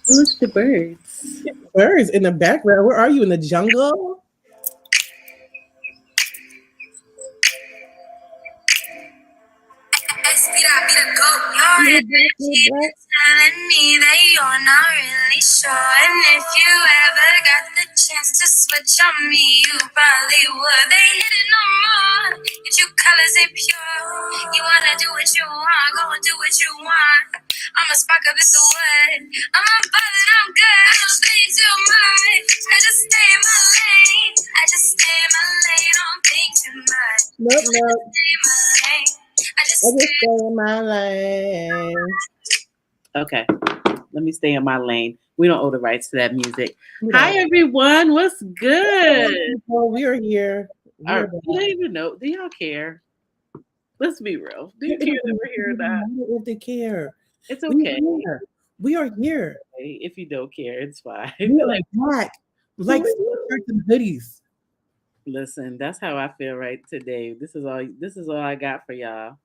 Look at the birds. Birds in the background. Where are you, in the jungle? You're black, you're black. Telling me that you're not really sure. And if you ever got the chance to switch on me, you probably would. They hit it no more. Your true colors ain't pure. You wanna do what you want, go and do what you want. I'm a spark up in the wood. I'm a buzz and I'm good. I don't think too much. I just stay in my lane. I just stay in my lane. Don't think too much. Nope, nope. Stay in my lane. I just I just stay. stay in my lane. Okay, let me stay in my lane. We don't owe the rights to that music. You Hi, know. everyone. What's good? Well, we are here. We are Do they even know? Do y'all care? Let's be real. Do you It care that doesn't we're here or not? matter if they care. It's We okay. are here. We are here. If you don't care, it's fine. We are black. Like shirts and hoodies. Listen, that's how I feel right today. This is all. This is all I got for y'all.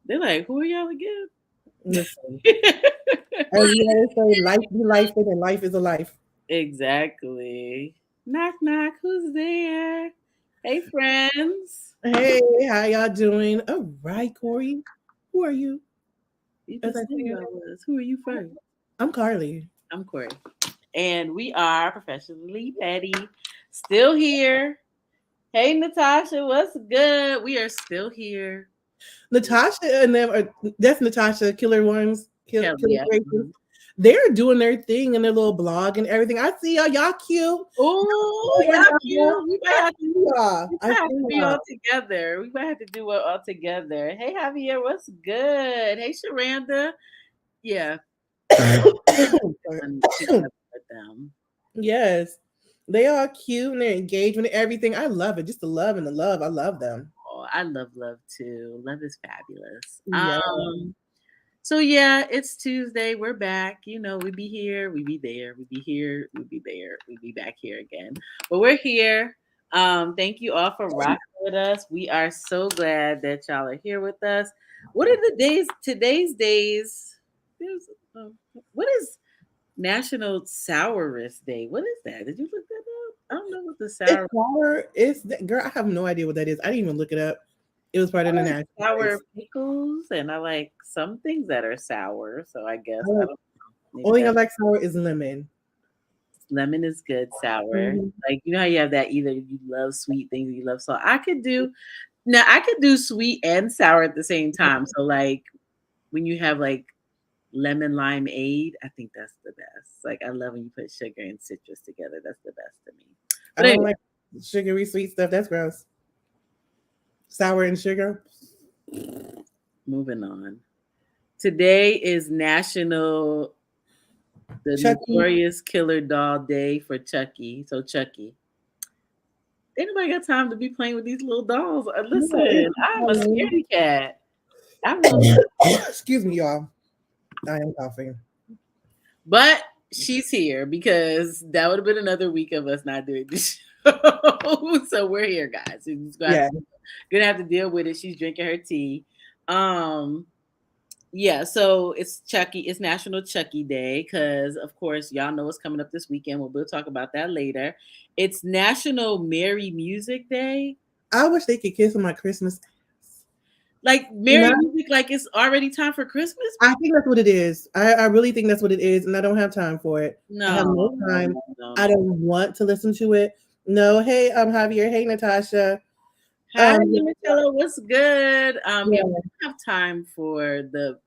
They're like, who are y'all again? Listen. As we always say, life be life and life is a life. Exactly. Knock knock. Who's there? Hey, friends. Hey, how y'all doing? All right, Corey. Who are you? You As just I said see I was. Who are you first? I'm Carly. I'm Corey. And we are professionally petty. Still here. Hey, Natasha, what's good? We are still here. Natasha and them are that's Natasha, Killer Ones, Hell Killer yeah. Creations. They're doing their thing in their little blog and everything. I see y'all. Y'all cute. Oh, Y'all y'all cute. cute. We might have to, Y'all. we I might have see to be y'all. all together. We might have to do it all together. Hey, Javier, what's good? Hey, Sharanda. Yeah. Together with them. Yes. They are cute and their engagement and everything. I love it. Just the love and the love. I love them. Oh, I love love too. Love is fabulous. Yeah. So yeah, it's Tuesday. We're back. You know, we be here, we be there, we be here, we be there, we be back here again. But we're here. Thank you all for rocking with us. We are so glad that y'all are here with us. What are the days? Today's days. There's, what is National Sourest Day? What is that? Did you look that up? I don't know what the It's sour. sour. Girl, I have no idea what that is. I didn't even look it up. It was part I of the like national. sour pickles, and I like some things that are sour. So I guess I I like, don't know. Maybe only thing I that like sour is lemon. lemon is good. Sour, Mhm. like you know how you have that either you love sweet things, or you love salt. I could do now. I could do sweet and sour at the same time. So like when you have like lemon limeade, I think that's the best. Like I love when you put sugar and citrus together. That's the best to me. I But don't anyway, like sugary sweet stuff. That's gross. Sour and sugar. moving on. Today is National the Chucky. Notorious Killer Doll Day for Chucky. So Chucky, ain't nobody got time to be playing with these little dolls. No, Listen, it's I'm a Halloween. scaredy cat. I will, Excuse me, y'all. I am coughing. but she's here because that would have been another week of us not doing the show. So we're here, guys. You're just Yeah. gonna have to deal with it. She's drinking her tea. Um, Yeah, so it's Chucky. It's National Chucky Day because, of course, y'all know what's coming up this weekend. We'll talk about that later. It's National Merry Music Day. I wish they could kiss on my Christmas. Like Merry Not, Music, like it's already time for Christmas. I think that's what it is. I really think that's what it is, and I don't have time for it. I have No, no no, time. no, no, I no. don't want to listen to it. No, hey, Javier. Hey, Natasha. Hi, Yeah, Limoncello. What's good? Yeah, we yeah, don't have time for the.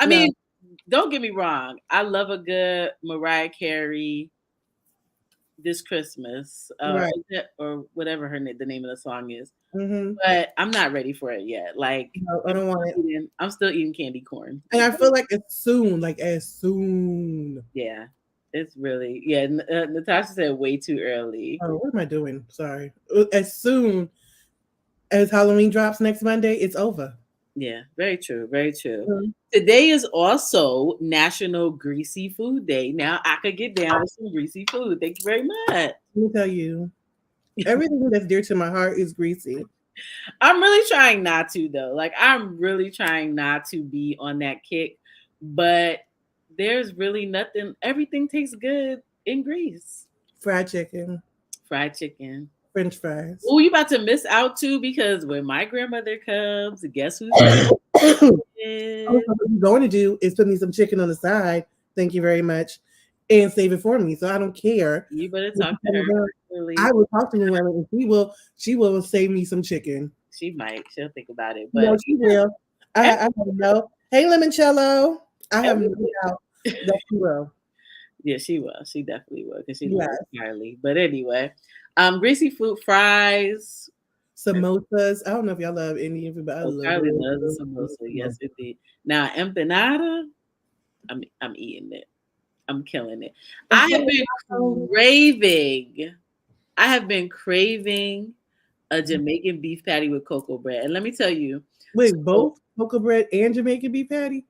I no. mean, don't get me wrong. I love a good Mariah Carey this Christmas, Right. or whatever the name of the song is. Mm-hmm. But I'm not ready for it yet. Like No, I don't want it. I'm still eating candy corn. And I feel like it's soon, like as soon. Yeah, it's really yeah. Natasha said way too early. Oh, what am I doing? Sorry. As soon as Halloween drops next Monday, it's over. Yeah, very true, very true. Mhm. Today is also National Greasy Food Day. Now I could get down with some greasy food. Thank you very much. Let me tell you, everything that's dear to my heart is greasy. I'm really trying not to though. Like I'm really trying not to be on that kick, but there's really nothing. Everything tastes good in Greece. Fried chicken, Fried chicken. French fries. Oh, you about to miss out too because when my grandmother comes, guess who's making Also, it? what you're going to do is put me some chicken on the side. Thank you very much, and save it for me. So I don't care. You better What talk you to tell me her. about. I Really, will talk to Luella, and she will save me some chicken. she might. She'll think about it. No, But she will. I don't know. Hey, limoncello. I have no every, doubt that she will. yeah, she will. She definitely will because she loves Yes. Carly. But anyway, greasy fruit fries. Samosas. I don't know if y'all love Indian food, but I Oh, love Carly it. loves a samosa. Yes, indeed. Now, empanada, I'm eating it. I'm killing it. I have Okay. been craving. I have been craving a Jamaican beef patty with cocoa bread. And let me tell you, Wait, so both cocoa bread and Jamaican beef patty?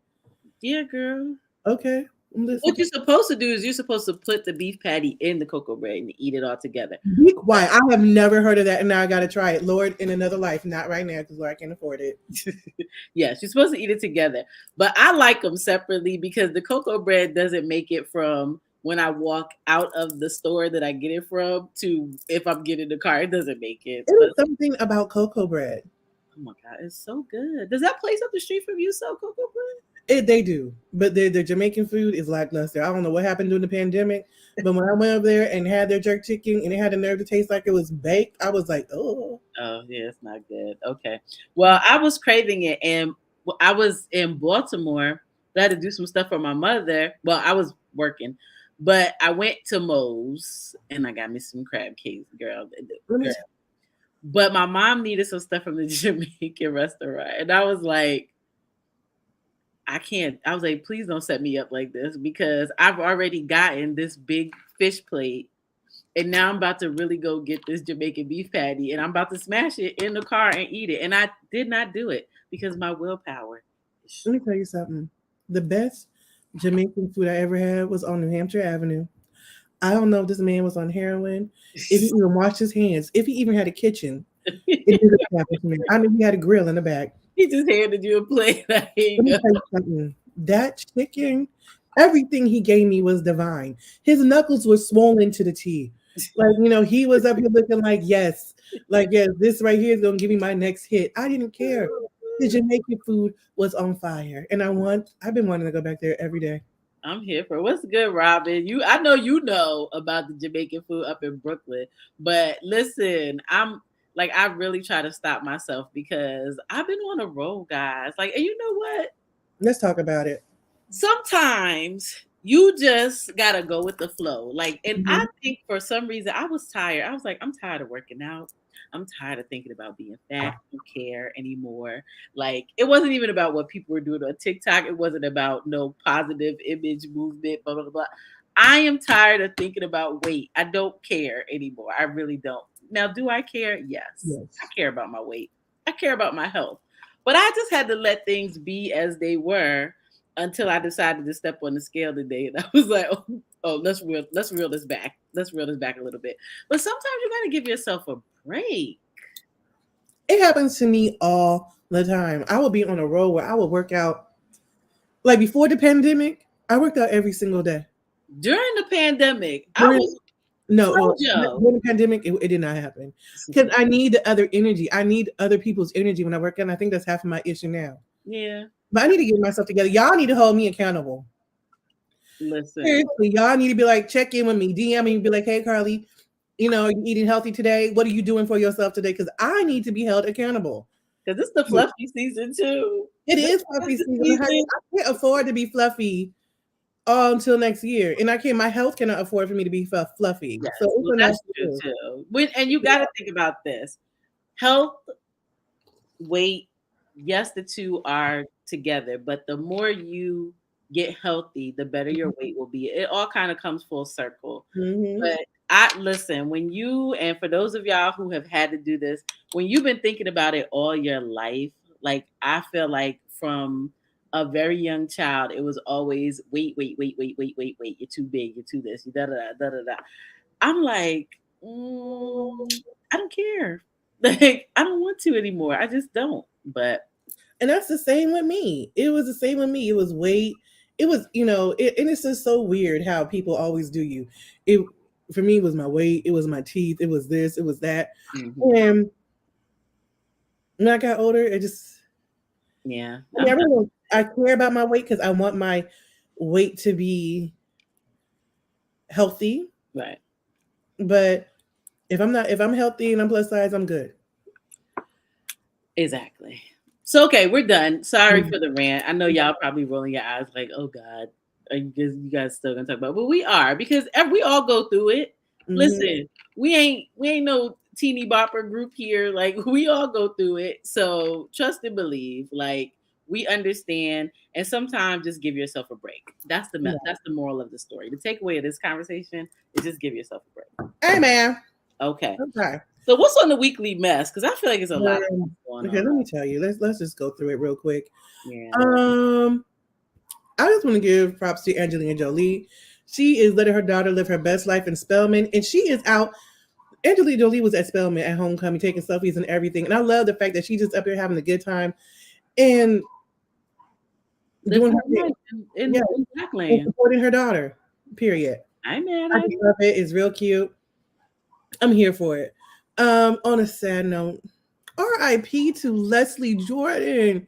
yeah, girl. Okay, I'm What listening. you're supposed to do is you're supposed to put the beef patty in the cocoa bread and eat it all together. Be quiet. I have never heard of that, and now I got to try it. Lord, in another life, not right now, because Lord, I can't afford it. Yes, you're supposed to eat it together. But I like them separately because the cocoa bread doesn't make it from when I walk out of the store that I get it from to if I'm getting the car. It doesn't make it. It But is something about cocoa bread. oh my god, it's so good. Does that place up the street from you sell cocoa bread? They do, but their Jamaican food is lackluster. I don't know what happened during the pandemic, but when I went over there and had their jerk chicken and it had the nerve to taste like it was baked, I was like, oh. Oh, yeah, it's not good. Okay. Well, I was craving it and I was in Baltimore. I had to do some stuff for my mother. Well, I was working, but I went to Moe's and I got me some crab cakes, girl. Let me. Girl. But my mom needed some stuff from the Jamaican restaurant. And I was like, I can't. I was like, please don't set me up like this because I've already gotten this big fish plate and now I'm about to really go get this Jamaican beef patty and I'm about to smash it in the car and eat it. And I did not do it because my willpower is Let me tell you something. The best Jamaican food I ever had was on New Hampshire Avenue. I don't know if this man was on heroin, if he even washed his hands, if he even had a kitchen. It didn't happen to me. I knew he had a grill in the back. He just handed you a plate. Like, here you Let me go. tell you something. That chicken, everything he gave me was divine. His knuckles were swollen to the T. Like, he was up here looking like, yes, this right here is going to give me my next hit. I didn't care. The Jamaican food was on fire. And I've been wanting to go back there every day. I'm here for what's good, Robin. I know you know about the Jamaican food up in Brooklyn, but listen, I'm like I really try to stop myself because I've been on a roll, guys. Like, and you know what? Let's talk about it. Sometimes you just gotta go with the flow. Like, and I Mhm. think for some reason I was tired. I was like, I'm tired of working out. I'm tired of thinking about being fat. I don't care anymore. Like, it wasn't even about what people were doing on TikTok. It wasn't about no positive image movement, blah, blah, blah. I am tired of thinking about weight. I don't care anymore. I really don't. Now, do I care? Yes. I Yes. care about my weight. I care about my health. But I just had to let things be as they were until I decided to step on the scale today, and I was like, "Oh, let's reel this back. Let's reel this back a little bit." But sometimes you gotta give yourself a break. It happens to me all the time. I would be on a roll where I would work out. Like before the pandemic, I worked out every single day. During the pandemic, I During was No, well, Jojo. during the pandemic, it did not happen because I need the other energy. I need other people's energy when I work out. And I think that's half of my issue now. Yeah, But I need to get myself together. Y'all need to hold me accountable. listen, Seriously, y'all need to be like, check in with me, DM me, and be like, hey, Carly, you eating healthy today? What are you doing for yourself today? Because I need to be held accountable. because it's the fluffy season too. It This is is fluffy the season. Honey. season. I can't afford to be fluffy all until next year, and I can't. My health cannot afford for me to be fluffy. So Yes, it's well, a no that's for true you. too. And you got to think about this: health, weight, yes, the two are together, but the more you get healthy, the better your weight will be. It all kind of comes full circle. Mm-hmm. But I listen, when you and for those of y'all who have had to do this, when you've been thinking about it all your life, like I feel like from a very young child, it was always wait, wait, wait, wait, wait, wait, wait. You're too big. You're too this. You da da da da da. I'm like, I don't care. Like, I don't want to anymore. I just don't. But And that's the same with me. It was the same with me. It was weight. it was, and it's just so weird how people always do you. It for me it was my weight, it was my teeth, it was this, it was that. Hmm. And when I got older, it just Yeah. I mean, I care about my weight because I want my weight to be healthy. Right. But if I'm healthy and I'm plus size, I'm good. Exactly. So okay, we're done. Sorry Mhm. for the rant. I know y'all probably rolling your eyes like, oh God, are you guys still gonna talk about it? But we are because we all go through it. Mhm. Listen, we ain't no teeny bopper group here. Like we all go through it. So trust and believe. Like we understand. And sometimes just give yourself a break. Yeah. That's the moral of the story. The takeaway of this conversation is just give yourself a break. Hey man. Okay. Okay. So what's on the weekly mess? Because I feel like it's a lot of stuff going Okay, on. let me tell you. Let's just go through it real quick. Yeah. Um, I just want to give props to Angelina Jolie. She is letting her daughter live her best life in Spelman, and she is out. Angelina Jolie was at Spelman at homecoming, taking selfies and everything. And I love the fact that she's just up there having a good time and Living doing her her thing. life Yeah, in and Blackland. supporting her daughter. Period. I man, I I just love it. It's real cute. I'm here for it. On a sad note, R.I.P. to Leslie Jordan.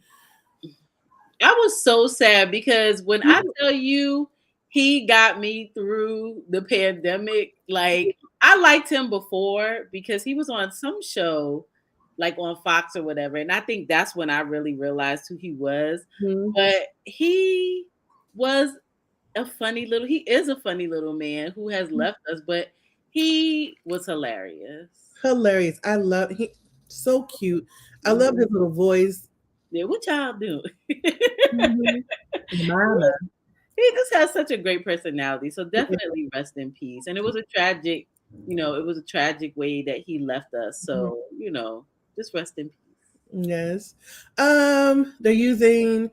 I was so sad because when I tell you he got me through the pandemic, like I liked him before because he was on some show like on Fox or whatever. And I think that's when I really realized who he was. Mhm. But was he is a funny little man who has left us, but he was hilarious. Hilarious. I love he so cute. I Mhm. love his little voice. Yeah, what y'all doing? Mhm. Mama. He just has such a great personality. So definitely rest in peace. And it was a tragic, it was a tragic way that he left us. Mhm. So, just rest in peace. Yes. They're using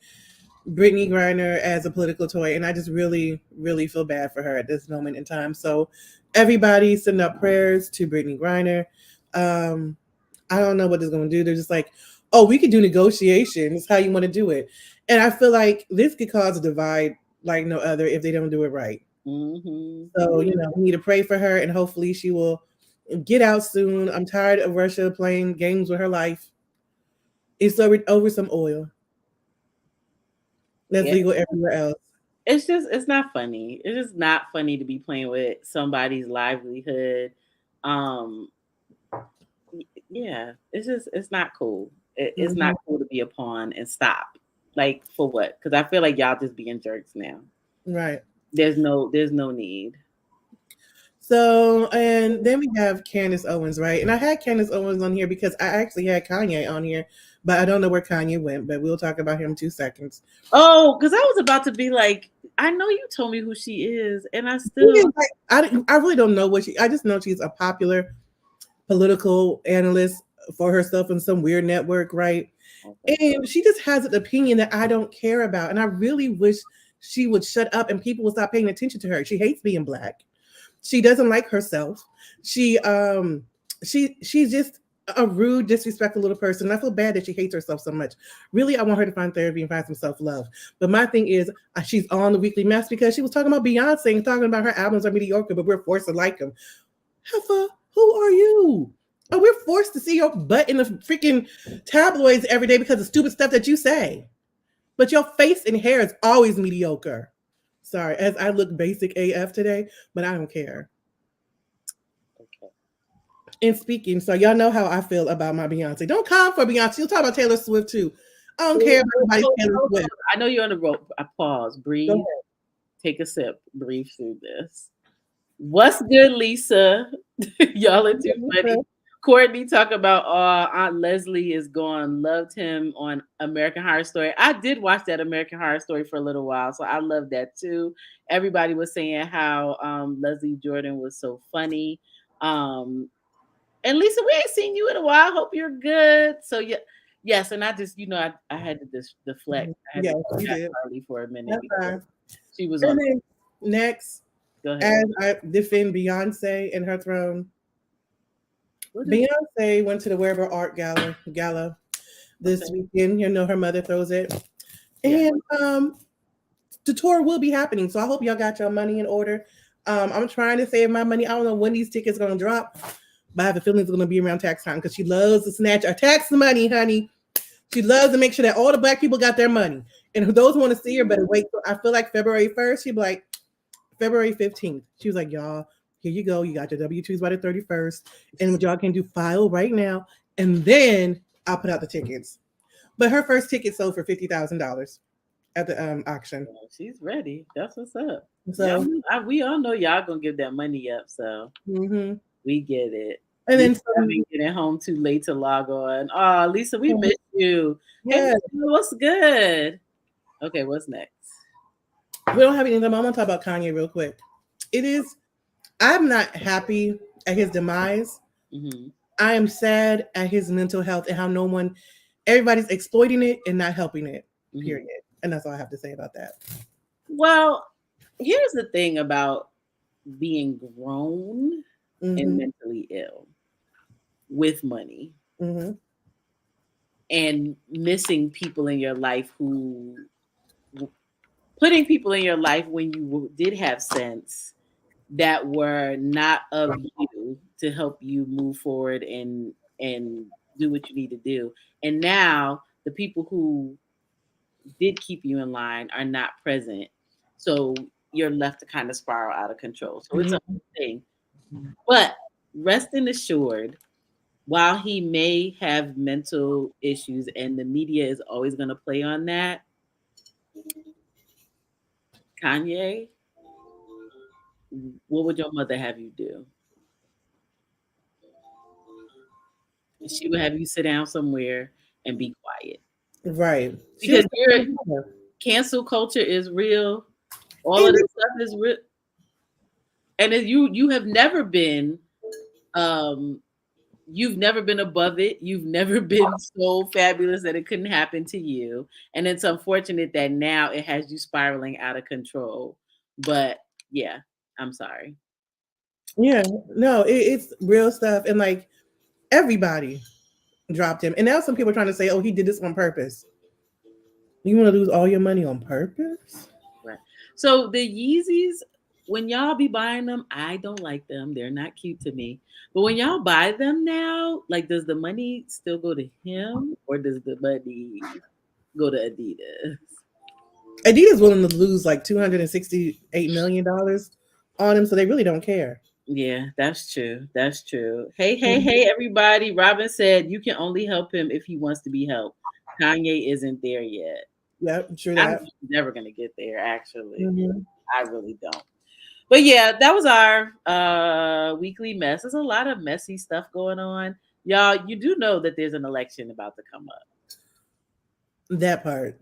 Brittany Griner as a political toy, and I just really, really feel bad for her at this moment in time. So, everybody send up prayers to Brittany Griner. Um, I don't know what they're going to do. They're just like, oh, we could do negotiations. How you want to do it? And I feel like this could cause a divide like no other if they don't do it right. So, Hmm. we need to pray for her, and hopefully she will get out soon. I'm tired of Russia playing games with her life. It's over some oil that's Yeah. legal everywhere else. It's not funny. It's just not funny to be playing with somebody's livelihood. Um, yeah, it's not cool. It's Mhm. not cool to be a pawn and stop. Like for what? Because I feel like y'all just being jerks now. Right. There's no need. So, and then we have Candace Owens, right? And I had Candace Owens on here because I actually had Kanye on here, but I don't know where Kanye went, but we'll talk about him in 2 seconds. Oh, because I was about to be like, I know you told me who she is, and I She is still like, I really don't know I just know she's a popular political analyst for herself in some weird network, right? okay. And she just has an opinion that I don't care about. And I really wish she would shut up and people would stop paying attention to her. She hates being black. She doesn't like herself. She's just a rude, disrespectful little person. And I feel bad that she hates herself so much. Really, I want her to find therapy and find some self-love. But my thing is, she's on the weekly mess because she was talking about Beyonce and talking about her albums are mediocre, but we're forced to like them. Heifer, who are you? Oh, we're forced to see your butt in the freaking tabloids every day because of stupid stuff that you say. But your face and hair is always mediocre. Sorry, as I look basic AF today, but I don't care. Okay. And speaking, so y'all know how I feel about my Beyonce. Don't come for Beyonce. You'll talk about Taylor Swift too. I don't care about anybody's Taylor Swift. I know you're on the rope. I pause. Go Breathe. ahead. Take a sip. Breathe through this. What's good, Lisa? Y'all are too funny. Courtney talk about Aunt Leslie is gone. Loved him on American Horror Story. I did watch that American Horror Story for a little while, so I love that too. Everybody was saying how Leslie Jordan was so funny. Um, and Lisa, we ain't seen you in a while. Hope you're good. So yeah, yes, and I just I had to deflect. I had to Yes, you deflect did. Carly for a minute That's because fine. she was on. And then next, Go ahead. as I defend Beyonce and her throne, What is Beyonce went to the Wearable Art Gala this okay? weekend. Her mother throws it. Yeah. And the tour will be happening. So I hope y'all got your money in order. I'm trying to save my money. I don't know when these tickets gonna drop, but I have a feeling it's gonna be around tax time because she loves to snatch our tax money, honey. She loves to make sure that all the black people got their money. And those who want to see her better wait. I feel like February 1st, she'd be like, February 15th. She was like, y'all, here you go. You got your W-2s by the 31st. And what y'all can do, file right now. And then I'll put out the tickets. But her first ticket sold for $50,000 at the auction. Oh, she's ready. That's what's up. So we all know y'all gonna give that money up, so mm-hmm. we get it. And then I've been getting home too late to log on. Oh, Lisa, we miss you. Yeah. Hey, what's good? Okay, what's next? We don't have anything. I'm gonna talk about Kanye real quick. I'm not happy at his demise. Mm-hmm. I am sad at his mental health and how everybody's exploiting it and not helping it. Period. And that's all I have to say about that. Well, here's the thing about being grown and mentally ill with money and missing people in your life putting people in your life when you did have sense that were not of you to help you move forward and do what you need to do. And now the people who did keep you in line are not present. So you're left to kind of spiral out of control. So it's a whole thing. But resting assured, while he may have mental issues and the media is always going to play on that, Kanye, what would your mother have you do? She would have you sit down somewhere and be quiet. Right. Because cancel culture is real. All of this stuff is real. And you have never been you've never been above it. You've never been so fabulous that it couldn't happen to you. And it's unfortunate that now it has you spiraling out of control. But yeah, I'm sorry. Yeah, no, it's real stuff. And like everybody dropped him. And now some people are trying to say, oh, he did this on purpose. You want to lose all your money on purpose? Right. So the Yeezys, when y'all be buying them, I don't like them. They're not cute to me. But when y'all buy them now, like, does the money still go to him or does the money go to Adidas? Adidas willing to lose like $268 million on him, so they really don't care. Yeah, that's true. That's true. Hey, everybody. Robin said you can only help him if he wants to be helped. Kanye isn't there yet. Yep, true I'm that. never going to get there, actually. I really don't. But yeah, that was our weekly mess. There's a lot of messy stuff going on. Y'all, you do know that there's an election about to come up. That part.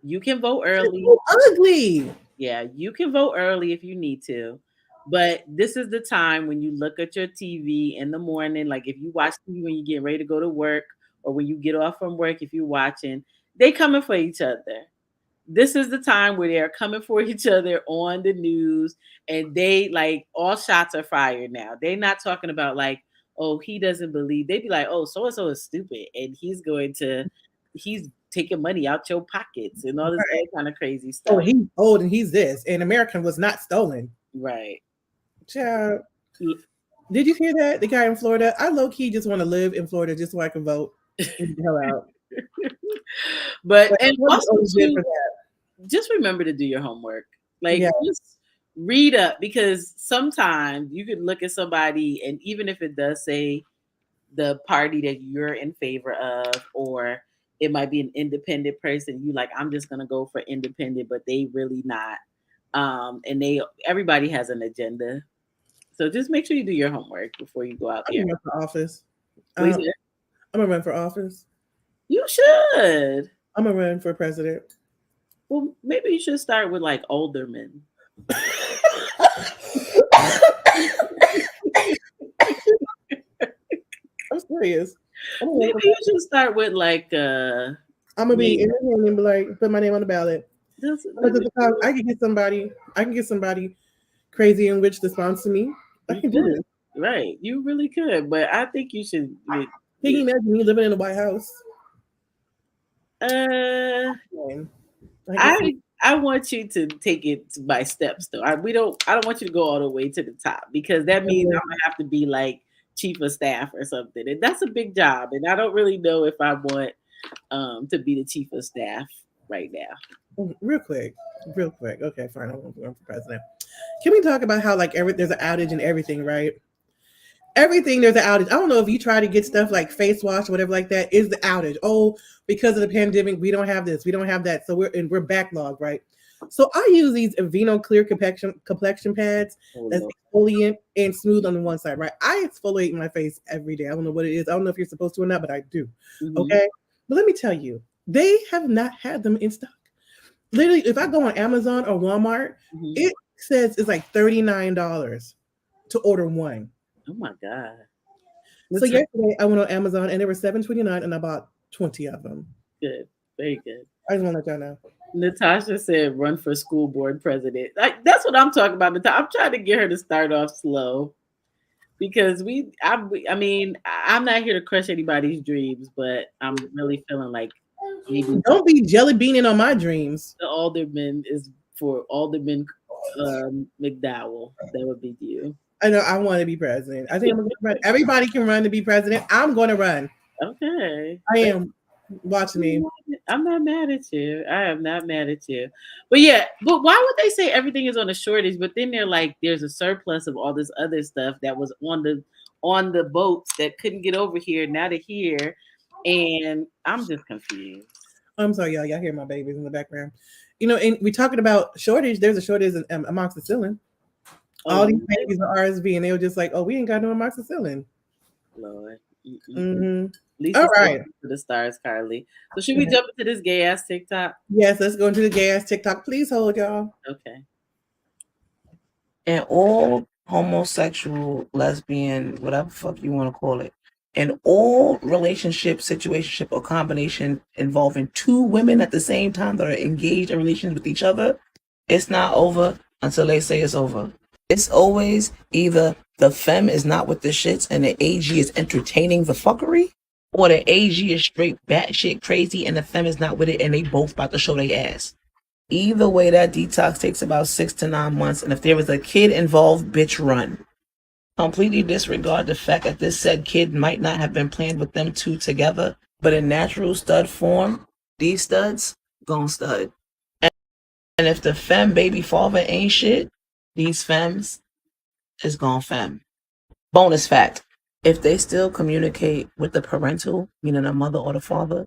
You can vote early. So ugly. Yeah, you can vote early if you need to. But this is the time when you look at your TV in the morning. Like if you watch TV when you get ready to go to work or when you get off from work, if you're watching, they coming for each other. This is the time where they're coming for each other on the news and they like all shots are fired now. They're not talking about like, oh, he doesn't believe. They'd be like, oh, so-and-so is stupid and he's taking money out your pockets and all this other kind of crazy stuff. Oh, he's old and he's this. And American was not stolen. Right. Child. Did you hear that? The guy in Florida? I low-key just want to live in Florida just so I can vote. Get the hell out. But and also just remember to do your homework. Like just read up because sometimes you could look at somebody and even if it does say the party that you're in favor of or it might be an independent person, you like, I'm just gonna go for independent, but they really not. And everybody has an agenda. So just make sure you do your homework before you go out there. I'm gonna run for office. I'm gonna run for office. You should. I'm gonna run for president. Well, maybe you should start with like older men. I'm serious. Maybe you should start with like I'm gonna be independent and be like put my name on the ballot. I can get somebody crazy and rich to sponsor me. I can do this. Right. You really could, but I think you should. Can you imagine me living in the White House? I I want you to take it by steps, though. I don't want you to go all the way to the top because that means I'm gonna have to be like chief of staff or something, and that's a big job. And I don't really know if I want to be the chief of staff right now. Real quick, real quick. Okay, fine. I won't run for president. Can we talk about how like there's an outage and everything, right? Everything there's an outage. I don't know if you try to get stuff like face wash or whatever like that. Is the outage? Oh, because of the pandemic, we don't have this, we don't have that, so we're backlogged, right? So I use these Aveeno Clear complexion pads Oh that's Lord. exfoliant and smooth on the one side, right? I exfoliate my face every day. I don't know what it is. I don't know if you're supposed to or not, but I do. Hmm. Okay, but let me tell you, they have not had them in stock. Literally, if I go on Amazon or Walmart, Hmm. it says it's like $39 to order one. Oh my God. So Listen, yesterday I went on Amazon and there were 7.29 and I bought 20 of them. good, very good. I just want to let y'all know. Natasha said, "Run for school board president." That's what I'm talking about. I'm trying to get her to start off slow because I mean, I'm not here to crush anybody's dreams, but I'm really feeling like maybe Don't be jelly beaning on my dreams. the alderman is for Alderman McDowell. That would be you. I know I want to be president. I think I'm going to run. Everybody can run to be president. I'm going to run. Okay. I am. Watch me. I'm not mad at you. I am not mad at you. But yeah, but why would they say everything is on a shortage? But then they're like, there's a surplus of all this other stuff that was on the boats that couldn't get over here. Now they're here, and I'm just confused. I'm sorry, y'all. Y'all hear my babies in the background. You know, and we're talking about shortage. There's a shortage in amoxicillin. All Oh these babies are RSV, and they were just like, "Oh, we ain't got no amoxicillin." Lord. Mm-mm. Mm-hmm. Lisa All said right. to the stars, Carly. So should we jump into this gay ass TikTok? Yes, let's go into the gay ass TikTok. Please hold, y'all. Okay. And all homosexual, lesbian, whatever fuck you want to call it, and all relationship, situationship, or combination involving two women at the same time that are engaged in relations with each other, it's not over until they say it's over. It's always either the femme is not with the shits and the AG is entertaining the fuckery, or the AG is straight batshit crazy and the femme is not with it and they both about to show their ass. Either way, that detox takes about 6 to 9 months, and if there is a kid involved, bitch, run. Completely disregard the fact that this said kid might not have been planned with them two together, but in natural stud form, these studs gon' stud. And if the femme baby father ain't shit, these femmes is gon' femme. Bonus fact: if they still communicate with the parental, meaning the mother or the father,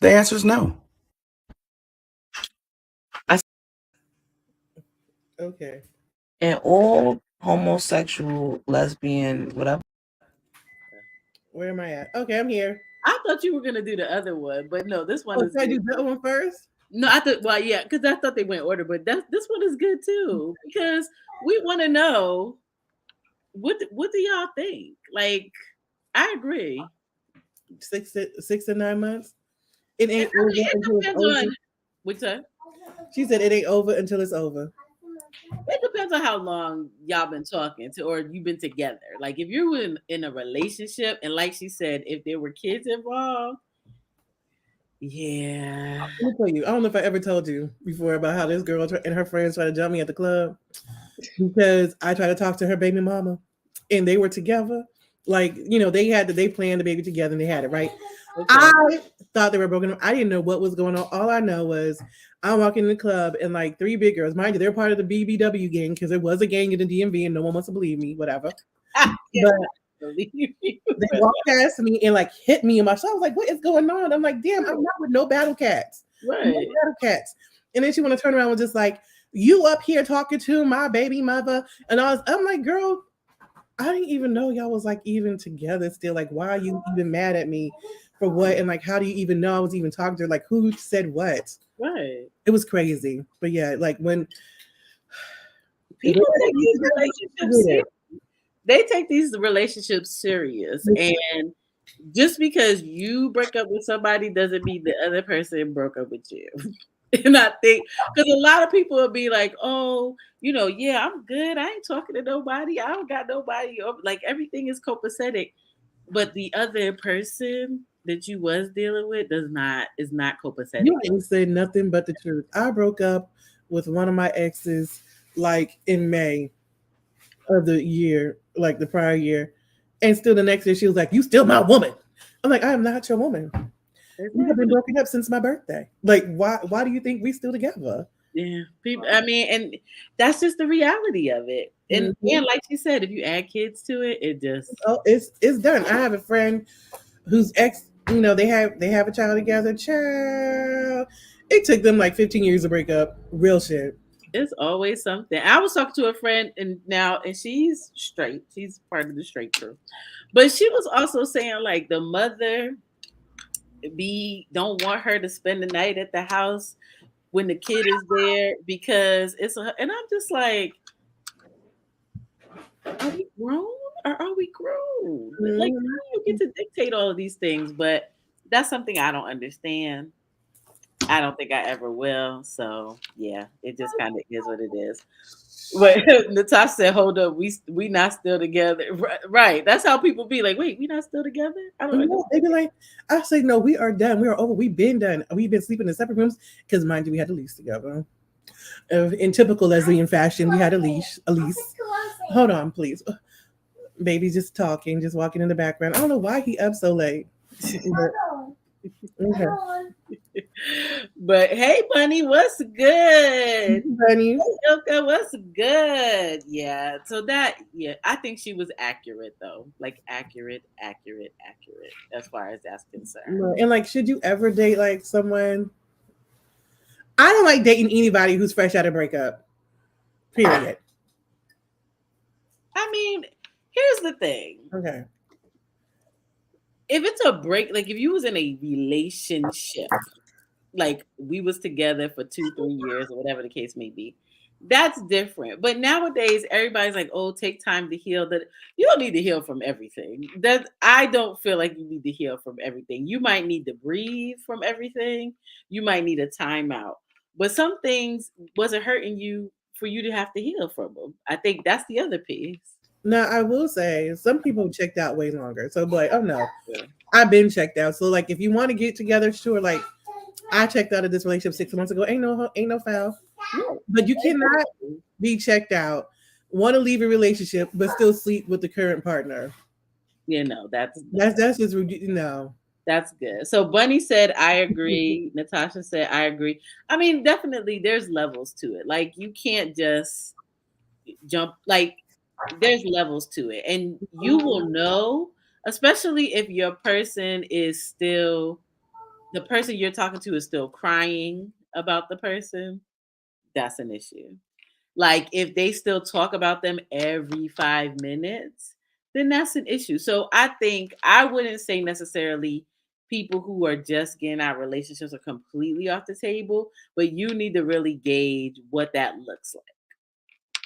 The answer is no. Okay. and all homosexual, lesbian, whatever. Where am I at? Okay, I'm here. I thought you were gonna do the other one, but no, this one Oh, is should I do good. that one first? No, I thought well, yeah, because I thought they went order, but this one is good too because we want to know what do y'all think? Like, I agree. 6 to 9 months. It It, ain't I mean, over it until it's depends over. on which one. She said it ain't over until it's over. It depends on how long y'all been talking to or you've been together. Like if you're in a relationship and like she said, if there were kids involved, yeah. Let me tell you, I don't know if I ever told you before about how this girl and her friends tried to jump me at the club because I tried to talk to her baby mama and they were together. Like, they planned the baby together and they had it, right? Okay. I thought they were broken up. I didn't know what was going on. All I know was I'm walking in the club and like three big girls, mind you, they're part of the BBW gang because there was a gang in the DMV and no one wants to believe me, whatever. I But cannot believe you. they walked past me and like hit me in my shoulder. I was like, what is going on? I'm like, damn, I'm not with no battle cats. No Right. battle cats. And then she want to turn around and was just like, you up here talking to my baby mother. And I'm like, girl, I didn't even know y'all was like even together still. Like, why are you even mad at me for what? And like, how do you even know I was even talking to her? Like, who said what? Right. It was crazy. But yeah, like when People take these relationships serious. They take these relationships serious. And just because you break up with somebody doesn't mean the other person broke up with you. And I think because a lot of people will be like, oh, yeah, I'm good. I ain't talking to nobody. I don't got nobody. Like everything is copacetic. But the other person, that you was dealing with does not is not copacetic. You ain't said nothing but the truth. I broke up with one of my exes like in May of the year, like the prior year. And still the next year she was like, "You still my woman." I'm like, "I am not your woman. We have been Exactly. broken up since my birthday. Like, why do you think we still together?" Yeah, people. I mean, and that's just the reality of it. And Mhm. like you said, if you add kids to it, it just Oh, it's done. I have a friend whose ex, they have a child together. Child, it took them like 15 years to break up. Real shit. it's always something. I was talking to a friend and she's straight. She's part of the straight crew. But she was also saying like the mother be don't want her to spend the night at the house when the kid is there because and I'm just like, are we grown or are we grown? Like Mhm. how do you get to dictate all of these things? But that's something I don't understand. I don't think I ever will. So yeah, it just kind of is what it is. But Natasha said, "Hold up, we not still together." Right. That's how people be like, "Wait, we not still together?" I don't No, they understand. be like, I say, no, we are done. We are over. We've been done. We've been sleeping in separate rooms because, mind you, we had a lease together. In typical lesbian fashion, we had a leash. A lease. Hold on, please. Baby just talking, just walking in the background. I don't know why he up so late. But, okay. But hey, Bunny, what's good? Bunny. Ilka, what's good? Yeah. So yeah, I think she was accurate though. Like accurate, accurate, accurate as far as that's concerned. And like, should you ever date like someone? I don't like dating anybody who's fresh out of breakup. Period. I mean, here's the thing. Okay. If it's a break, like if you was in a relationship, like we was together for 2 3 years or whatever the case may be, that's different. But nowadays everybody's like, oh, take time to heal. That you don't need to heal from everything. That I don't feel like you need to heal from everything. You might need to breathe from everything. You might need a timeout. But some things wasn't hurting you for you to have to heal from them. I think that's the other piece. Now I will say some people checked out way longer. So like, oh no, Yeah. I've been checked out. So like, if you want to get together, sure. Like, I checked out of this relationship 6 months ago. Ain't no foul. Yeah, But you cannot exactly. be checked out, want to leave a relationship, but still sleep with the current partner. You know, that's That's just no. That's good. So Bunny said, I agree. Natasha said, I agree. I mean, definitely there's levels to it. Like you can't just jump, like there's levels to it. And you will know, especially if your person is still, the person you're talking to is still crying about the person, that's an issue. Like if they still talk about them every 5 minutes, then that's an issue. So I think I wouldn't say necessarily people who are just getting out relationships are completely off the table, but you need to really gauge what that looks like.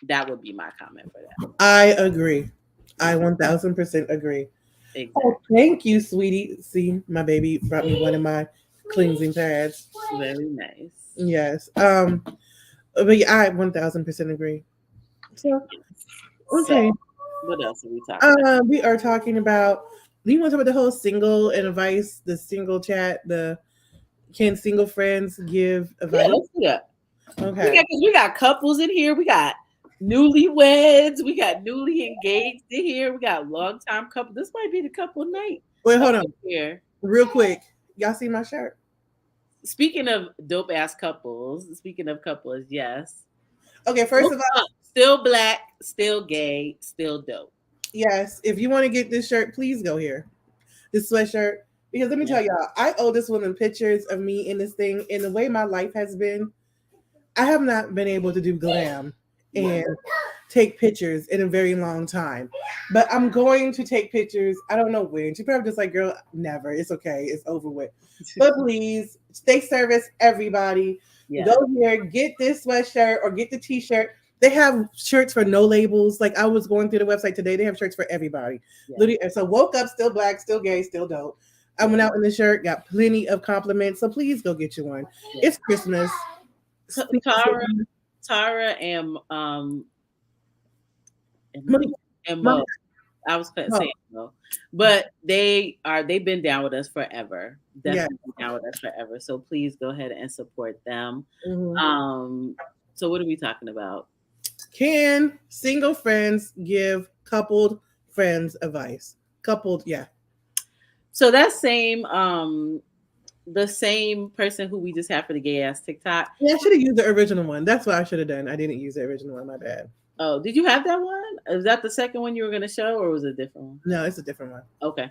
That would be my comment for that. I agree. I 1000% agree. Oh, Exactly. thank you, sweetie. See, my baby brought me one of my cleansing pads. Very nice. Yes. But yeah, I 1000% agree. So So okay. what else are we talking about? We are talking about. Do you want to talk about the whole single and advice, the single chat, the can single friends give Yeah, advice? let's do that. Okay. We got couples in here. We got newlyweds. We got newly engaged in here. We got long time couple. This might be the couple night Wait, up hold on. in here. Real quick. Y'all see my shirt? Speaking of dope ass couples, speaking of couples, yes. Okay, first of all, Still black, still gay, still dope. yes, if you want to get this shirt, please go here. This sweatshirt. Because let me Yeah. tell y'all, I owe this woman pictures of me in this thing. And the way my life has been, I have not been able to do glam and take pictures in a very long time. But I'm going to take pictures. I don't know when. She probably just like, girl, never. It's okay. It's over with. But please, stay service everybody. Yeah. Go here, get this sweatshirt or get the t-shirt. They have shirts for no labels. Like I was going through the website today. They have shirts for everybody. Yeah. Literally, and so woke up, still black, still gay, still dope. I went out in the shirt, got plenty of compliments. So please go get you one. Yeah. It's Christmas. Tara and Malik, and Malik, Mo. I was Oh, saying no, but they've been down with us forever. yeah. Definitely down with us forever. So please go ahead and support them. Mhm. Um, so what are we talking about? Can single friends give coupled friends advice? Coupled, yeah. So that same the same person who we just had for the gay ass TikTok. Yeah, I should have used the original one. That's what I should have done. I didn't use the original one. My bad. Oh, did you have that one? Is that the second one you were gonna show, or was it a different one? No, it's a different one. Okay.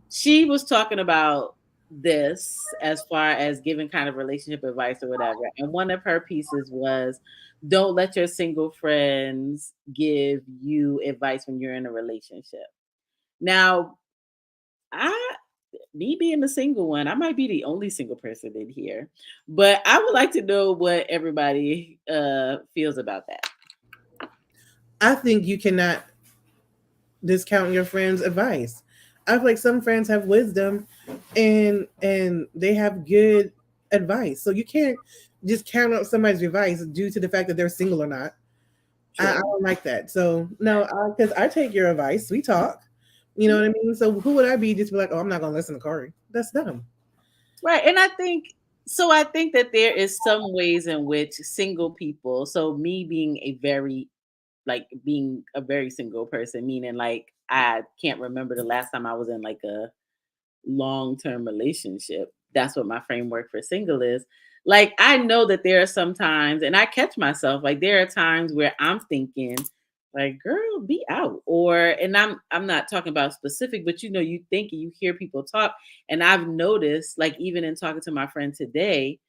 She was talking about this as far as giving kind of relationship advice or whatever. And one of her pieces was don't let your single friends give you advice when you're in a relationship. Now, I me being the single one, I might be the only single person in here, but I would like to know what everybody feels about that. I think you cannot discount your friends' advice. I feel like some friends have wisdom and they have good advice. So you can't just count out somebody's advice due to the fact that they're single or not. I True. don't like that. So no, because I take your advice. We talk. You know what I mean? So who would I be just be like, oh, I'm not gonna listen to Corey? That's dumb. Right. And I think so I think that there is some ways in which single people, so me being being a very single person, meaning like I can't remember the last time I was in like a long-term relationship. That's what my framework for single is. Like I know that there are some times and I catch myself like there are times where I'm thinking like girl be out or and I'm not talking about specific but you think and you hear people talk and I've noticed like even in talking to my friend today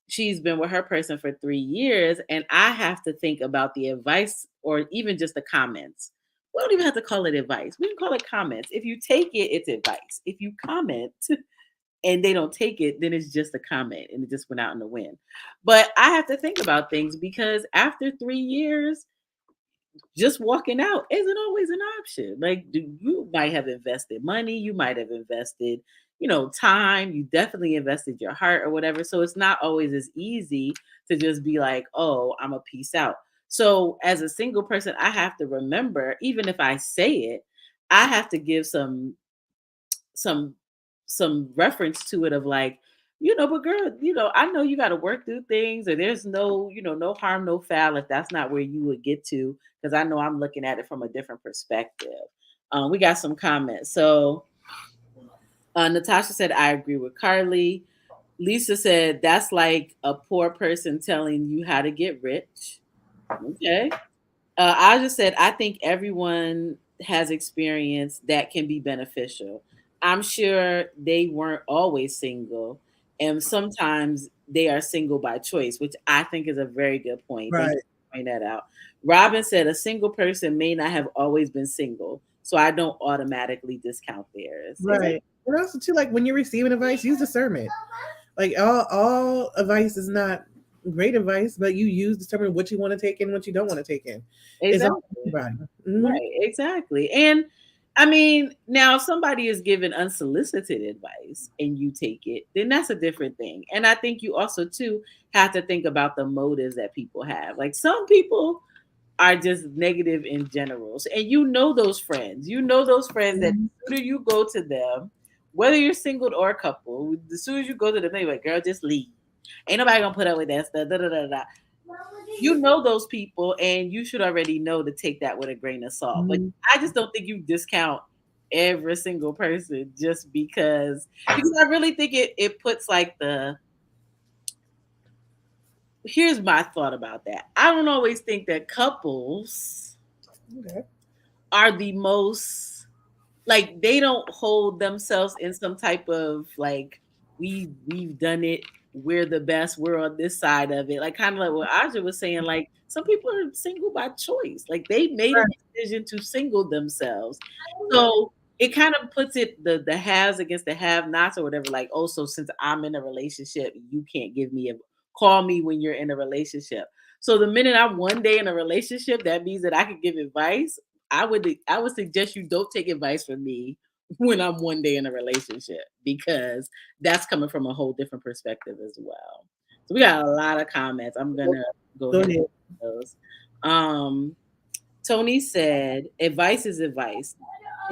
she's been with her person for 3 years and I have to think about the advice or even just the comments. We don't even have to call it advice. We can call it comments. If you take it, it's advice. If you comment and they don't take it, then it's just a comment and it just went out in the wind. But I have to think about things because after 3 years, just walking out isn't always an option. Like, you might have invested money, you might have invested, time, you definitely invested your heart or whatever. So it's not always as easy to just be like, oh, I'm a peace out. So as a single person, I have to remember, even if I say it, I have to give some reference to it of like, but girl, I know you got to work through things, or there's no harm, no foul if that's not where you would get to, because I know I'm looking at it from a different perspective. We got some comments. So Natasha said, I agree with Carly. Lisa said, that's like a poor person telling you how to get rich. Okay. I just said, I think everyone has experience that can be beneficial. I'm sure they weren't always single, and sometimes they are single by choice, which I think is a very good point. Thank you Right. for pointing that out. Robin said, a single person may not have always been single, so I don't automatically discount theirs. Exactly. Right. And also too, like when you're receiving advice, use discernment. Like all advice is not great advice, but you use determine what you want to take in, what you don't want to take in. It's all Exactly. everybody. Mhm. Right, exactly. And I mean, now if somebody is given unsolicited advice and you take it, then that's a different thing. And I think you also too have to think about the motives that people have. Like some people are just negative in general. And those friends that Mhm. the sooner you go to them, whether you're single or a couple, as soon as you go to them, they're like, girl, just leave. Ain't nobody gonna put up with that stuff. Da, da, da, da. Those people and you should already know to take that with a grain of salt. But Mhm. I just don't think you discount every single person just because I really think it puts like the here's my thought about that. I don't always think that couples Okay. are the most like they don't hold themselves in some type of like we've done it, we're the best, we're on this side of it, like kind of like what Aja was saying, like some people are single by choice, like they made a Right. decision to single themselves. So it kind of puts it the haves against the have nots or whatever, like, oh, so since I'm in a relationship you can't give me a call me when you're in a relationship. So the minute I'm one day in a relationship, that means that I could give advice. I would suggest you don't take advice from me when I'm one day in a relationship because that's coming from a whole different perspective as well. So we got a lot of comments. I'm gonna go Go ahead and ahead. read those. Um, Tony said, "Advice is advice.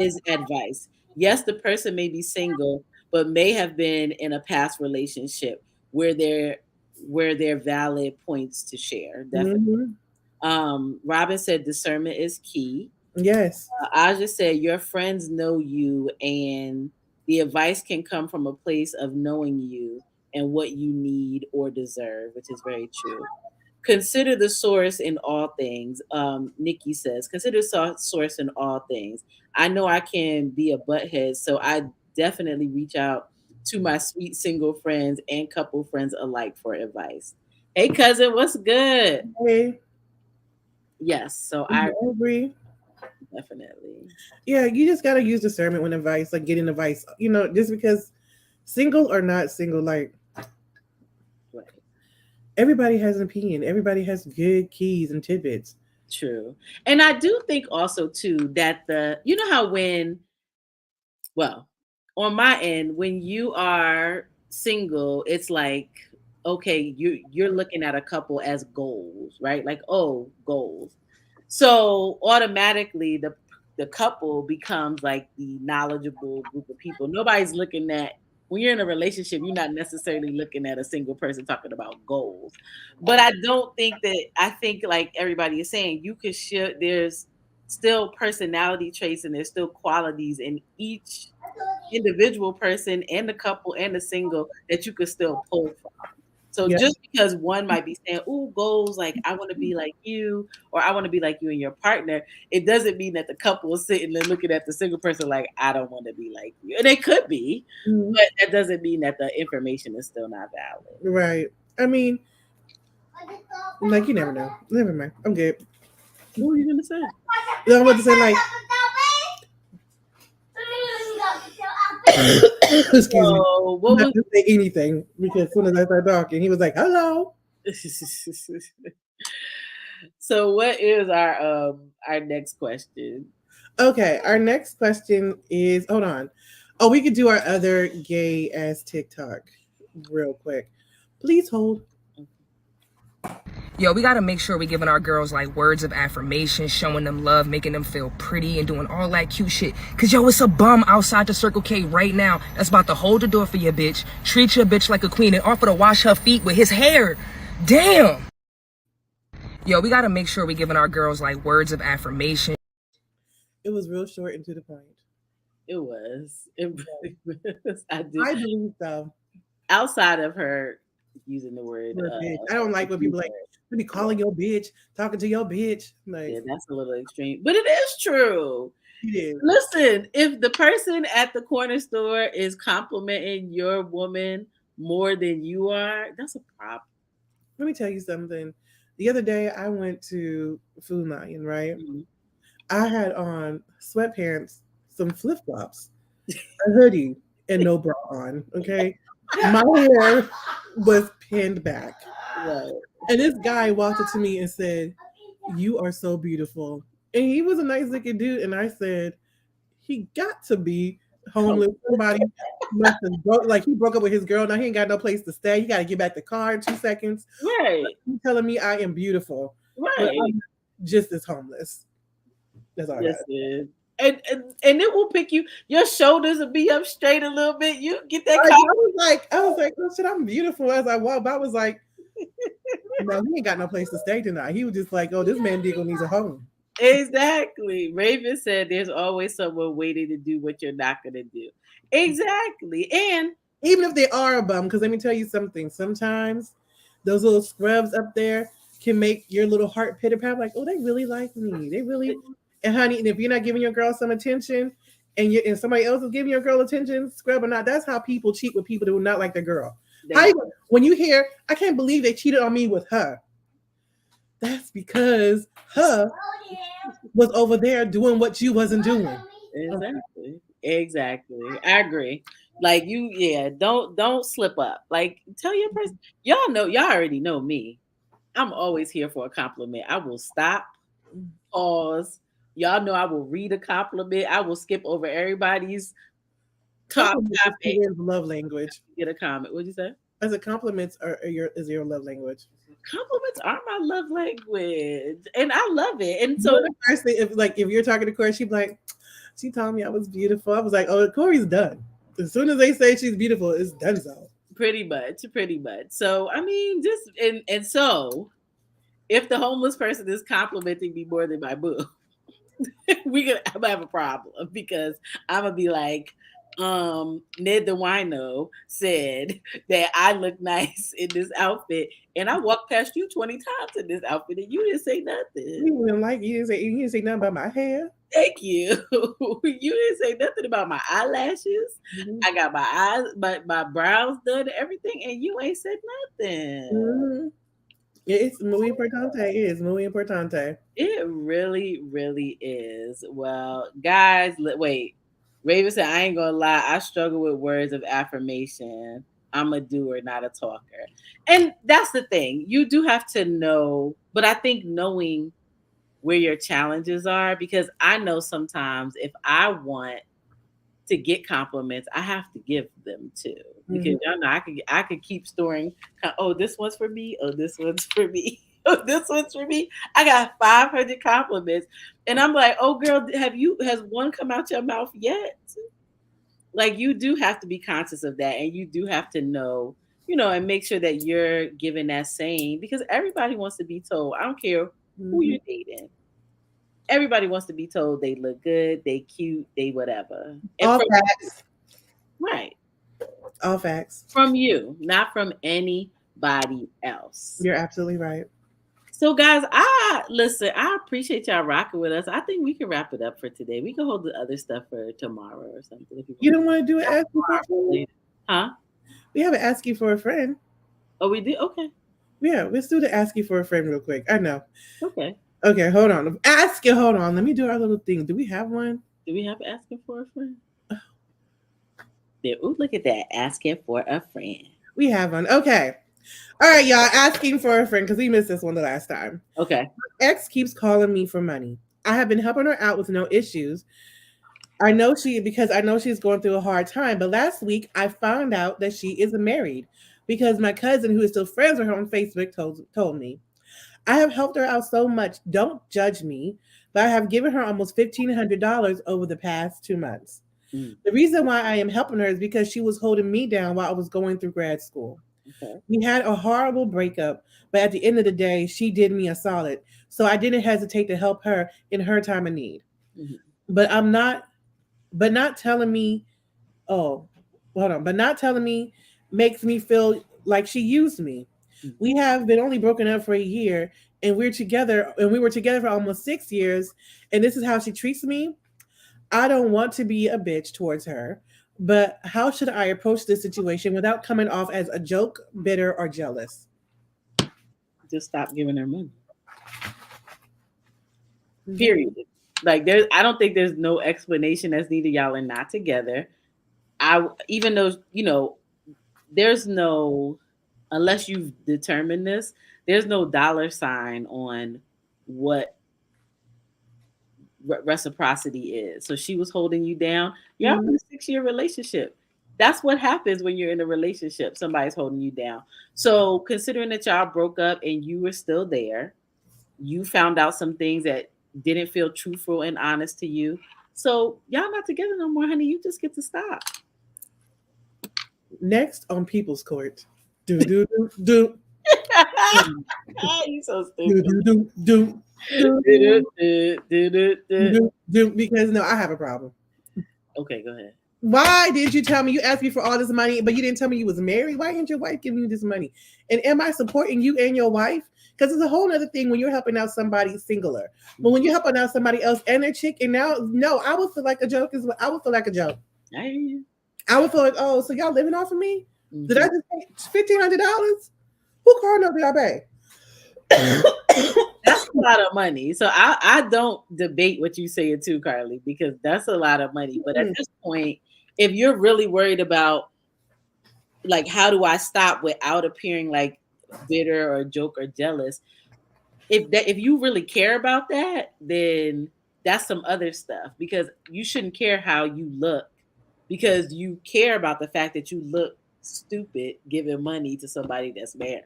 is advice. Yes, the person may be single, but may have been in a past relationship where there are valid points to share. Definitely. Hmm. Robin said discernment is key. Yes. Aja said your friends know you, and the advice can come from a place of knowing you and what you need or deserve, which is very true. Consider the source in all things. Nikki says, consider source in all things. I know I can be a butthead, so I definitely reach out to my sweet single friends and couple friends alike for advice. Hey, cousin, what's good? Hey, Yes, so I I agree. definitely. Yeah, you just gotta use discernment when advice, like getting advice. Just because single or not single, like Right. everybody has an opinion. Everybody has good keys and tidbits. True. And I do think also too that you know how well, on my end, when you are single, it's like, okay, you're looking at a couple as goals, right? Like, oh, goals. So automatically the couple becomes like the knowledgeable group of people. Nobody's looking at when you're in a relationship, you're not necessarily looking at a single person talking about goals. But I don't think that I think like everybody is saying, you could share there's still personality traits and there's still qualities in each individual person and the couple and the single that you could still pull from. So Yeah. just because one might be saying, "Ooh, goals like I want to be like you," or "I want to be like you and your partner," it doesn't mean that the couple is sitting and looking at the single person like, "I don't want to be like you," and it could be, Mhm. but that doesn't mean that the information is still not valid. Right. I mean, like you never know. Never mind. I'm good. What were you gonna say? No, I'm about to say like, excuse me. So I'm what not was? gonna say anything because as soon as I start talking, he was like, "Hello." So what is our next question? Okay, our next question is, hold on. Oh, we could do our other gay ass TikTok real quick. Please hold. Yo, we gotta make sure we giving our girls like words of affirmation, showing them love, making them feel pretty, and doing all that cute shit. Cause yo, it's a bum outside the Circle K right now that's about to hold the door for your bitch, treat your bitch like a queen, and offer to wash her feet with his hair. Damn. Yo, we gotta make sure we giving our girls like words of affirmation. It was real short and to the point. It was. It really was. I do. I believe so. Outside of her using the word You're a bitch. I don't like when people like, let me calling your bitch, talking to your bitch. Like, yeah, that's a little extreme, but it is true. it is. Listen, if the person at the corner store is complimenting your woman more than you are, that's a problem. Let me tell you something. The other day, I went to Food Lion, right? Mhm. I had on sweatpants, some flip flops, a hoodie, and no bra on. Okay. My hair was pinned back. Right. And this guy walked up to me and said, "You are so beautiful." And he was a nice looking dude. And I said, he got to be homeless. Somebody must have like he broke up with his girl. Now he ain't got no place to stay. He got to get back the car in 2 seconds. Right. You telling me I am beautiful, but Right. I'm just as homeless. That's all I got. Listen. And it will pick you. Your shoulders will be up straight a little bit. You get that Like, compliment. I was like, oh shit, I'm beautiful as I walk. But I was like, no, he ain't got no place to stay tonight. He was just like, oh, this man Diggle needs a home. Exactly. Raven said there's always someone waiting to do what you're not going to do. Exactly. And Even if they are a bum, because let me tell you something. Sometimes those little scrubs up there can make your little heart pitter pat. Like, oh, they really like me. They really. And honey, and if you're not giving your girl some attention, and somebody else is giving your girl attention, scrub or not, that's how people cheat with people who do not like their girl. When you hear, I can't believe they cheated on me with her. That's because her was over there doing what you wasn't doing. exactly. Exactly. I agree. Like yeah, don't slip up. Like tell your person, y'all already know me. I'm always here for a compliment. I will stop, pause. Y'all know I will read a compliment. I will skip over everybody's top Compliments topic. is love language. Get a comment. What'd you say? As a compliments is your love language. Compliments are my love language, and I love it. And so, So the first thing, if you're talking to Corey, she'd be like, She told me I was beautiful. I was like, oh, Corey's done. As soon as they say she's beautiful, it's done so. Pretty much, pretty much. So I mean, just and so if the homeless person is complimenting me more than my boo, I'm gonna have a problem because I'm gonna be like, Ned the Wino said that I look nice in this outfit, and I walked past you 20 times in this outfit, and you didn't say nothing. You didn't like you didn't say nothing about my hair. Thank you. You didn't say nothing about my eyelashes. Mm-hmm. I got my eyes, my brows done, and everything, and you ain't said nothing. Mm-hmm. It's muy importante. It is muy importante. It really, really is. Well, guys, wait. Raven said, I ain't gonna lie, I struggle with words of affirmation. I'm a doer, not a talker. And that's the thing. You do have to know, but I think knowing where your challenges are, because I know sometimes if I want to get compliments, I have to give them too. Because Mm-hmm. y'all know I could keep storing. Oh, this one's for me. Oh, this one's for me. Oh, this one's for me. I got 500 compliments, and I'm like, oh, girl, has one come out your mouth yet? Like you do have to be conscious of that, and you do have to know, and make sure that you're giving that same because everybody wants to be told. I don't care who Mm-hmm. you're dating. Everybody wants to be told they look good, they cute, they whatever. And All from facts. right. All facts. From you, not from anybody else. You're absolutely right. So guys, I appreciate y'all rocking with us. I think we can wrap it up for today. We can hold the other stuff for tomorrow or something if you You want. don't want to do it ask you for a friend? Huh? We haven't asked you for a friend. Oh, we did? Okay. Yeah, let's do the ask you for a friend real quick. I know. Okay. Okay, hold on. Ask you, hold on. Let me do our little thing. Do we have one? Do we have asking for a friend? There. Ooh, look at that. Asking for a friend. We have one. Okay. All right, y'all. Asking for a friend because we missed this one the last time. Okay. Ex keeps calling me for money. I have been helping her out with no issues. Because I know she's going through a hard time. But last week I found out that she is married because my cousin, who is still friends with her on Facebook, told me. I have helped her out so much. Don't judge me, but I have given her almost $1,500 over the past 2 months. Mm, The reason why I am helping her is because she was holding me down while I was going through grad school. okay. We had a horrible breakup, but at the end of the day, she did me a solid. So I didn't hesitate to help her in her time of need. Mhm. But not telling me, oh, hold on, but not telling me makes me feel like she used me. Mhm. We have been only broken up for a year and we were together for almost 6 years. And this is how she treats me. I don't want to be a bitch towards her, but how should I approach this situation without coming off as a joke, bitter, or jealous? Just stop giving her money. Mhm. Period. Like I don't think there's no explanation that's needed. Y'all are not together. Even though there's no, unless you've determined this, there's no dollar sign on what reciprocity is. So she was holding you down. You're in a 6-year relationship. That's what happens when you're in a relationship. Somebody's holding you down. So considering that y'all broke up and you were still there, you found out some things that didn't feel truthful and honest to you. So y'all not together no more, honey. You just get to stop. Next on People's Court. Do do do do. You so Do stupid. do do do. Because no, I have a problem. Okay, go ahead. Why did you tell me you asked me for all this money, but you didn't tell me you was married? Why didn't your wife give you this money? And am I supporting you and your wife? Because it's a whole other thing when you're helping out somebody singular. But when you're helping out somebody else and their chick, and now, no, I would feel like a joke as well. I would feel like a joke. I hear you. I would feel like, oh, so y'all living off of me? Mhm. Did I just pay $1,500? Who car note did I pay? That's a lot of money. So I don't debate what you say too, Carly, because that's a lot of money. But at this point, if you're really worried about like how do I stop without appearing like bitter or joke or jealous, if you really care about that, then that's some other stuff because you shouldn't care how you look because you care about the fact that you look stupid giving money to somebody that's married.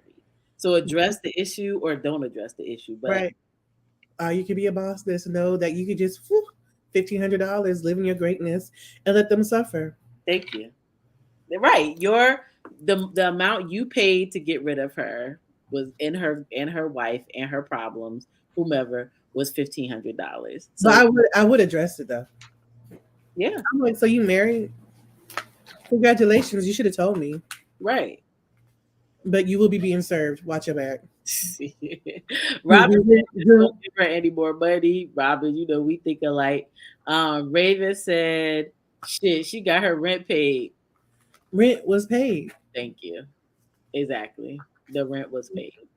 So address the issue or don't address the issue. But Right. You could be a boss. There's know that you could just $1,500, live in your greatness, and let them suffer. Thank you. Right. The amount you paid to get rid of her was in her wife and her problems, whomever, was $1,500. But So I would address it though. yeah, I'm like, so you married? Congratulations, you should have told me. right. But you will be being served. Watch your back. Robin said just don't give her any more money. Robin, we think alike. Raven said, shit, she got her rent paid. Rent was paid. Thank you. Exactly. The rent was paid.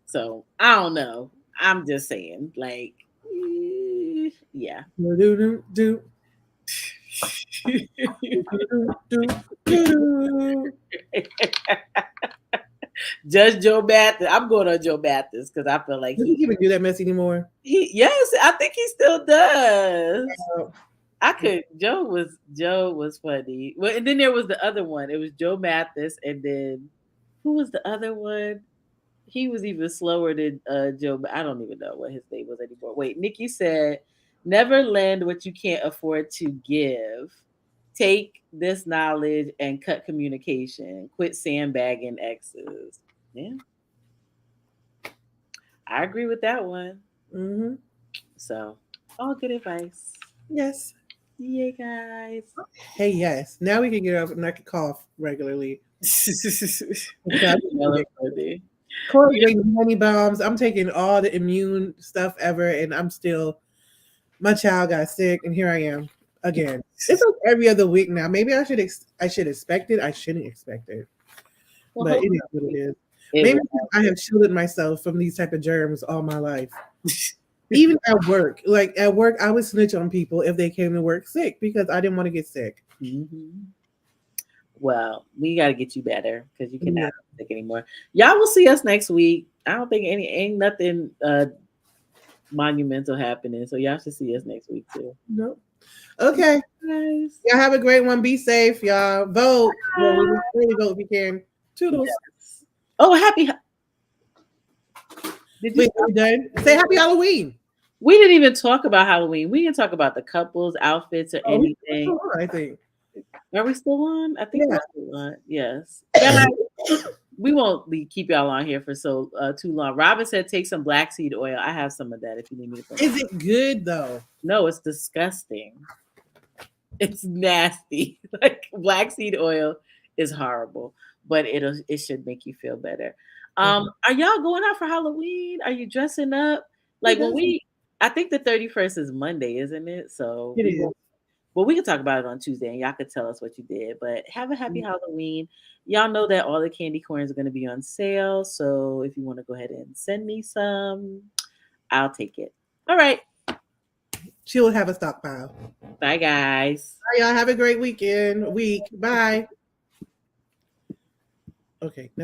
So I don't know. I'm just saying, like, yeah. Do, do, do, do. Judge Joe Mathis. I'm going on Joe Mathis because I feel like Does he even do that mess anymore? yes, I think he still does. Oh. I could. Joe was funny. Well, and then there was the other one. It was Joe Mathis, and then who was the other one? He was even slower than Joe. I don't even know what his name was anymore. Wait, Nikki said, "Never lend what you can't afford to give. Take this knowledge and cut communication. Quit sandbagging exes." Yeah, I agree with that one. Mm-hmm. So, all good advice. Yes. Yeah, guys. Hey, yes. Now we can get up and I can cough regularly. Corey's getting honey bombs. I'm taking all the immune stuff ever, and I'm still. My child got sick, and here I am again. It's like every other week now. Maybe I should expect it. I shouldn't expect it, but it is what it is. Maybe I have shielded myself from these type of germs all my life. Even at work, I would snitch on people if they came to work sick because I didn't want to get sick. Mm-hmm. Well, we got to get you better because you cannot be sick anymore. Y'all will see us next week. I don't think ain't nothing monumental happening, so y'all should see us next week too. Nope. Okay, guys. Y'all have a great one. Be safe, y'all. Vote. Well, we really vote if you can. Toodles. Yes. Oh, happy! Did you done? Say happy Halloween. We didn't even talk about Halloween. We didn't talk about the couples' outfits or anything. I think. Are we still on? I think we're still on. Yes. Guys, we won't keep y'all on here for too long. Robin said take some black seed oil. I have some of that if you need me to. Is it good though? No, it's disgusting. It's nasty. Like black seed oil is horrible, but it should make you feel better. Are y'all going out for Halloween? Are you dressing up? Like I think the 31st is Monday, isn't it? So it is. Well, we can talk about it on Tuesday and y'all could tell us what you did. But have a happy Halloween. Y'all know that all the candy corns are going to be on sale. So if you want to go ahead and send me some, I'll take it. All right. She will have a stockpile. Bye, guys. Bye, y'all. Have a great week. Bye. Okay. No.